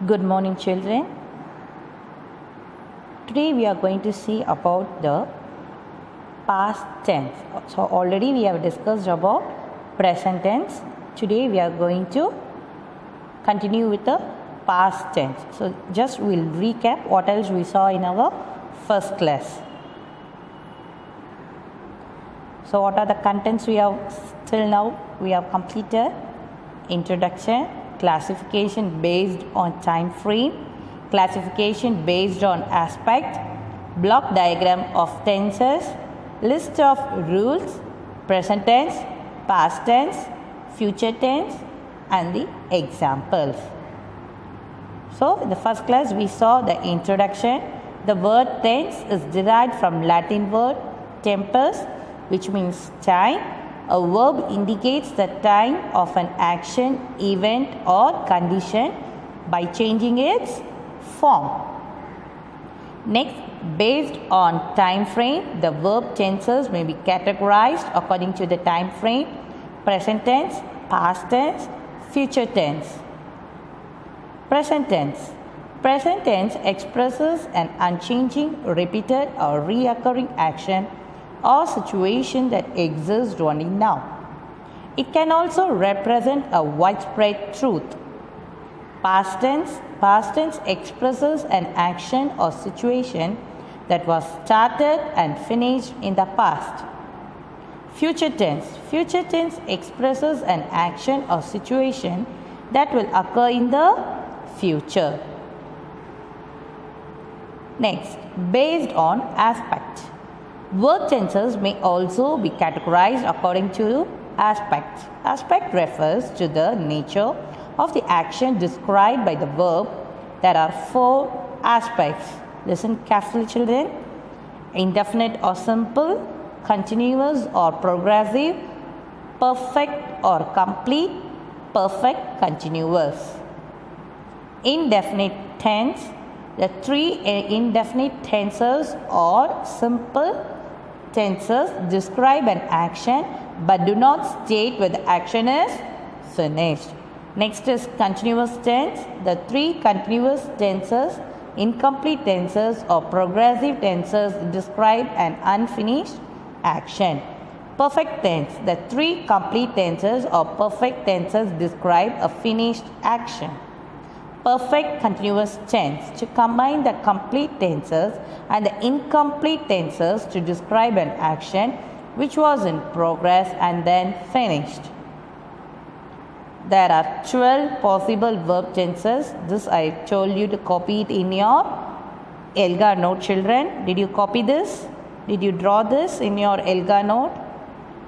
Good morning, children. Today we are going to see about the past tense. So already we have discussed about present tense. Today we are going to continue with the past tense. So just we'll recap what else we saw in our first class. So what are the contents we have till now we have completed? Introduction, classification based on time frame, classification based on aspect, block diagram of tenses, list of rules, present tense, past tense, future tense, and the examples. So in the first class we saw the introduction. The word tense is derived from Latin word tempus, which means time. A verb indicates the time of an action, event, or condition by changing its form. Next, based on time frame, the verb tenses may be categorized according to the time frame: present tense, past tense, future tense. Present tense. Present tense expresses an unchanging, repeated, or reoccurring action or situation that exists only now. It can also represent a widespread truth. Past tense expresses an action or situation that was started and finished in the past. Future tense expresses an action or situation that will occur in the future. Next, based on aspect. Verb tenses may also be categorized according to aspect. Aspect refers to the nature of the action described by the verb. There are 4 aspects. Listen carefully, children. Indefinite or simple, continuous or progressive, perfect or complete, perfect continuous. Indefinite tense. The 3 indefinite tenses or simple tenses describe an action but do not state whether the action is finished. Next is continuous tense. The 3 continuous tenses, incomplete tenses or progressive tenses describe an unfinished action. Perfect tense. The 3 complete tenses or perfect tenses describe a finished action. Perfect continuous tense, to combine the complete tenses and the incomplete tenses to describe an action which was in progress and then finished. There are 12 possible verb tenses. This I told you to copy it in your Elgar note, children. Did you copy this? Did you draw this in your Elgar note?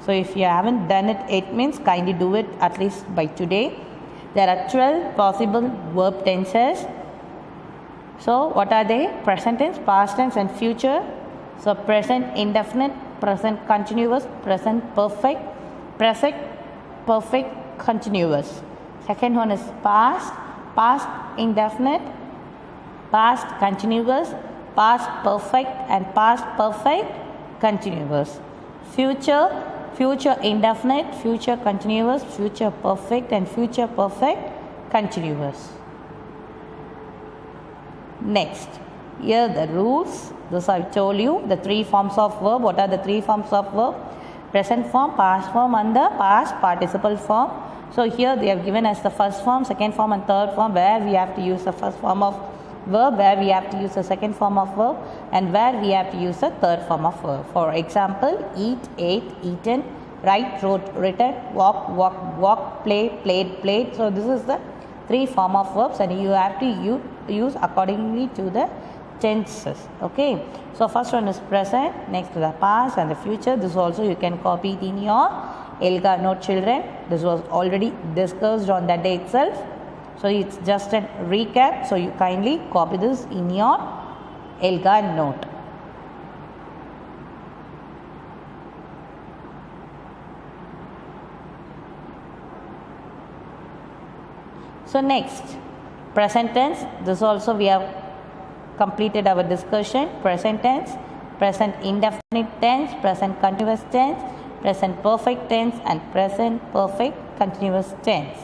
So if you haven't done it, it means kindly do it at least by today. There are 12 possible verb tenses. So what are they? Present tense, past tense, and future. So present indefinite, present continuous, present perfect, present perfect continuous. Second one is past, past indefinite, past continuous, past perfect, and past perfect continuous. Future, future indefinite, future continuous, future perfect, and future perfect continuous. Next, here the rules. This I told you, the 3 forms of verb. What are the 3 forms of verb? Present form, past form, and the past participle form. So here they have given us the first form, second form, and third form, where we have to use the first form of verb, where we have to use the second form of verb, and where we have to use the third form of verb. For example, eat, ate, eaten, write, wrote, written, walk, walked, walked, play, played, played. So this is the 3 form of verbs, and you have to use accordingly to the tenses. Okay. So first one is present, next to the past and the future. This also you can copy it in your Elgar note, children. This was already discussed on that day itself. So it's just a recap. So you kindly copy this in your Elgar note. So next, present tense. This also we have completed our discussion. Present tense, present indefinite tense, present continuous tense, present perfect tense, and present perfect continuous tense.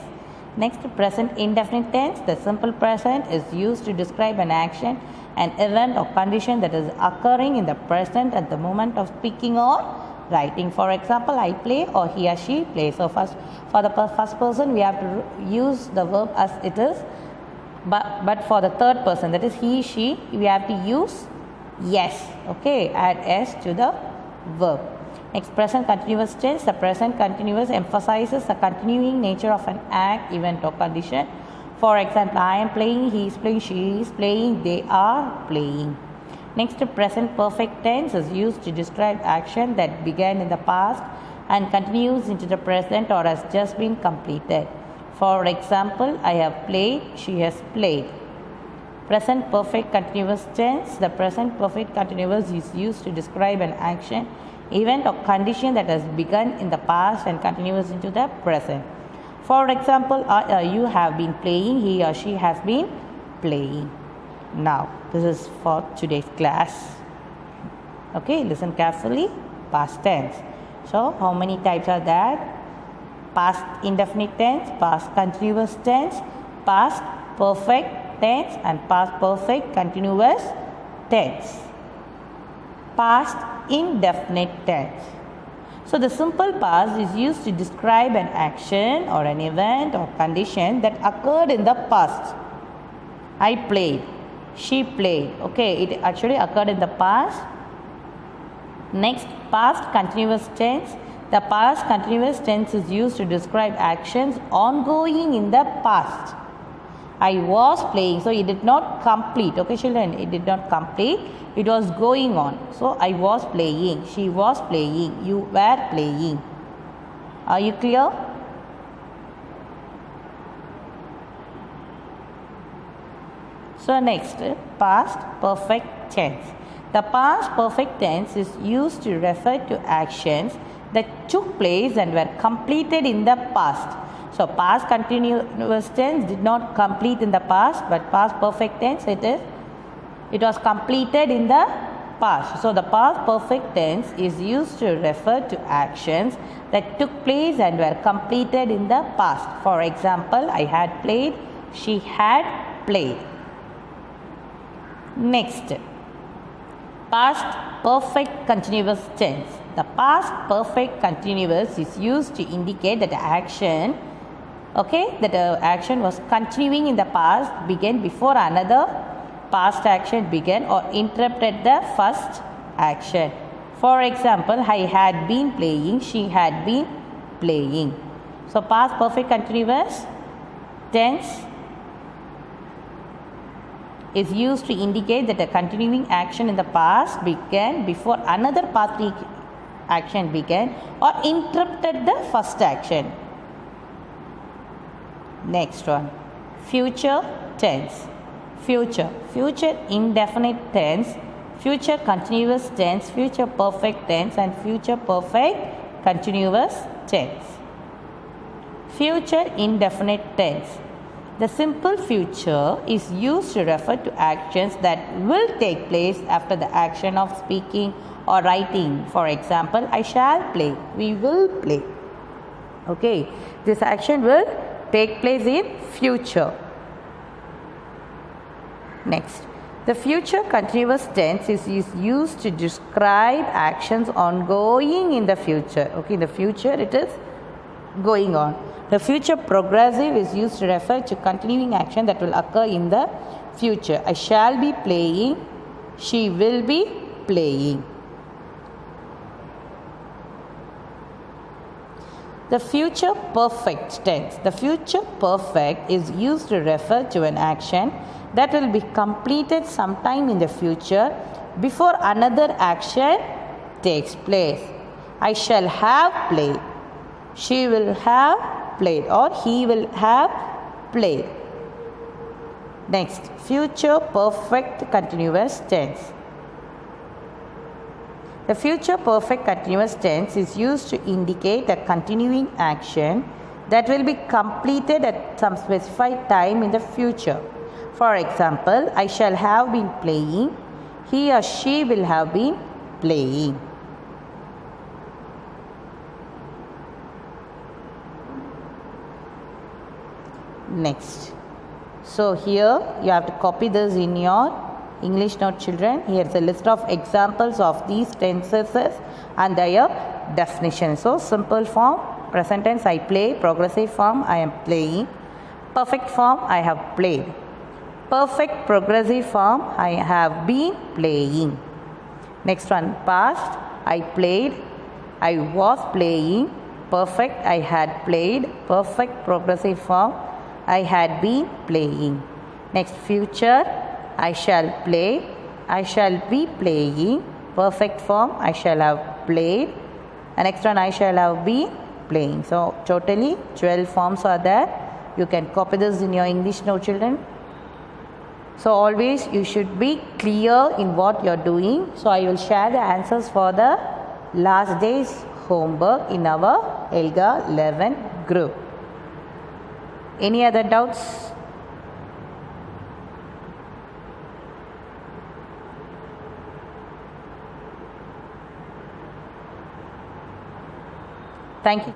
Next, present indefinite tense. The simple present is used to describe an action, an event or condition that is occurring in the present at the moment of speaking or writing. For example, I play or he or she plays. So first, for the first person, we have to use the verb as it is. But for the third person, that is he, she, we have to use yes. Okay, add s to the verb. Next, present continuous tense. The present continuous emphasizes the continuing nature of an act, event or condition. For example, I am playing, he is playing, she is playing, they are playing. Next, present perfect tense is used to describe action that began in the past and continues into the present or has just been completed. For example, I have played, she has played. Present perfect continuous tense. The present perfect continuous is used to describe an action, event or condition that has begun in the past and continues into the present. For example, you have been playing, he or she has been playing. Now, this is for today's class. Okay, listen carefully. Past tense. So, how many types are there? Past indefinite tense, past continuous tense, past perfect tense and past perfect continuous tense. Past indefinite tense. So the simple past is used to describe an action or an event or condition that occurred in the past. I played, she played. Okay, it actually occurred in the past. Next, past continuous tense. The past continuous tense is used to describe actions ongoing in the past. I was playing, so it did not complete. Okay, children, it did not complete. It was going on. So I was playing, she was playing, you were playing. Are you clear? So next, past perfect tense. The past perfect tense is used to refer to actions that took place and were completed in the past. So past continuous tense did not complete in the past, but past perfect tense it was completed in the past. So the past perfect tense is used to refer to actions that took place and were completed in the past. For example, I had played, she had played. Next, past perfect continuous tense. The past perfect continuous is used to indicate that the action, that the action was continuing in the past, began before another past action began or interrupted the first action. For example, I had been playing, she had been playing. So past perfect continuous tense is used to indicate that a continuing action in the past began before another past action began or interrupted the first action. Next one, future tense. Future indefinite tense, future continuous tense, future perfect tense and future perfect continuous tense. Future indefinite tense. The simple future is used to refer to actions that will take place after the action of speaking or writing. For example, I shall play, we will play. Okay, this action will take place in future. Next, the future continuous tense is used to describe actions ongoing in the future. Okay, in the future it is going on. The future progressive is used to refer to continuing action that will occur in the future. I shall be playing, she will be playing. The future perfect tense. The future perfect is used to refer to an action that will be completed sometime in the future before another action takes place. I shall have played, she will have played or he will have played. Next, future perfect continuous tense. The future perfect continuous tense is used to indicate a continuing action that will be completed at some specified time in the future. For example, I shall have been playing, he or she will have been playing. next. So here you have to copy this in your English note, children. Here is a list of examples of these tenses and their definition. So simple form, present tense, I play. Progressive form, I am playing. Perfect form, I have played. Perfect progressive form, I have been playing. Next one, past, I played. I was playing. Perfect, I had played. Perfect progressive form, I had been playing. Next, future, I shall play. I shall be playing. Perfect form, I shall have played. And next one, I shall have been playing. So totally 12 forms are there. You can copy this in your English note, children. So always you should be clear in what you are doing. So I will share the answers for the last day's homework in our ELGA 11 group. Any other doubts? Thank you.